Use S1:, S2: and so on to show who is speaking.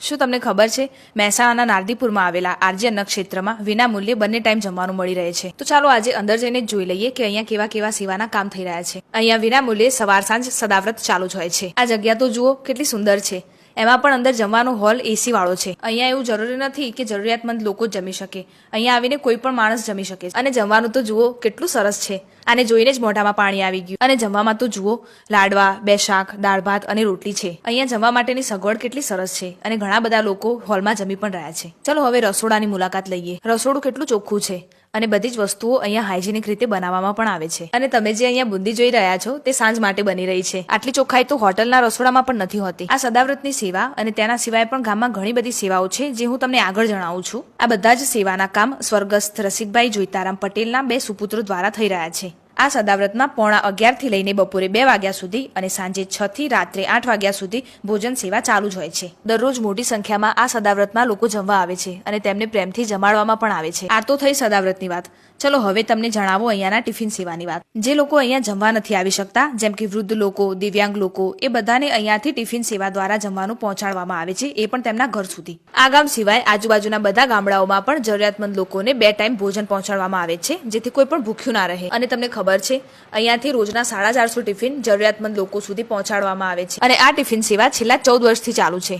S1: શું તમને ખબર છે મહેસાણાના નારદીપુરમાં આવેલા આરજી અન્ન ક્ષેત્રમાં વિનામૂલ્યે બંને ટાઈમ જમવાનું મળી રહે છે? તો ચાલો આજે અંદર જઈને જ જોઈ લઈએ કે અહીંયા કેવા કેવા સેવાના કામ થઈ રહ્યા છે. અહીંયા વિનામૂલ્યે સવાર સાંજ સદાવ્રત ચાલુ જ હોય છે. આ જગ્યા તો જુઓ કેટલી સુંદર છે. એમાં પણ અંદર જમવાનો હોલ એસી વાળો છે. અહીંયા એવું જરૂરી નથી કે જરૂરિયાતમંદ લોકો જ જમી શકે. અહીંયા આવીને કોઈ પણ માણસ જમી શકે અને જમવાનું તો જુઓ કેટલું સરસ છે. આને જોઈને જ મોઢામાં પાણી આવી ગયું. અને જમવામાં તો જુઓ લાડવા, 2 શાક, દાળ ભાત અને રોટલી છે. અહીંયા જમવા માટેની સગવડ કેટલી સરસ છે અને ઘણા બધા લોકો હોલમાં જમી પણ રહ્યા છે. ચલો હવે રસોડાની મુલાકાત લઈએ. રસોડું કેટલું ચોખ્ખું છે અને બધી જ વસ્તુઓ અહીંયા હાઇજેનિક રીતે બનાવવામાં પણ આવે છે. અને તમે જે અહીંયા બુંદી જોઈ રહ્યા છો તે સાંજ માટે બની રહી છે. આટલી ચોખ્ખાઈ તો હોટલના રસોડામાં પણ નથી હોતી. આ સદાવ્રતની સેવા અને તેના સિવાય પણ ગામમાં ઘણી બધી સેવાઓ છે જે હું તમને આગળ જણાવું છું. આ બધા જ સેવાના કામ સ્વર્ગસ્થ રસિકભાઈ જોઈતારામ પટેલના 2 સુપુત્રો દ્વારા થઈ રહ્યા છે. આ સદાવ્રતમાં 11:30 થી લઈને બપોરે 2 વાગ્યા સુધી અને સાંજે 6 થી રાત્રે 8 વાગ્યા સુધી ભોજન સેવા ચાલુ જ હોય છે. દરરોજ મોટી સંખ્યામાં આ સદાવ્રતમાં લોકો જમવા આવે છે અને તેમને પ્રેમથી જમાડવામાં પણ આવે છે. આ તો થઈ સદાવ્રતની વાત. ચલો હવે તમને જણાવો અહીંયાના ટિફિન સેવાની વાત. જે લોકો અહીંયા જમવા નથી આવી શકતા, જેમ કે વૃદ્ધ લોકો, દિવ્યાંગ લોકો, એ બધાને અહીંયાથી ટિફિન સેવા દ્વારા જમવાનું પહોંચાડવામાં આવે છે, એ પણ તેમના ઘર સુધી. આ ગામ સિવાય આજુબાજુના બધા ગામડાઓમાં પણ જરૂરિયાતમંદ લોકોને 2 ટાઈમ ભોજન પહોંચાડવામાં આવે છે, જેથી કોઈ પણ ભૂખ્યું ના રહે. અને તમને ખબર છે અહીંયાથી રોજના 450 ટિફિન જરૂરિયાતમંદ લોકો સુધી પહોંચાડવામાં આવે છે અને આ ટિફિન સેવા છેલ્લા 14 વર્ષથી ચાલુ છે.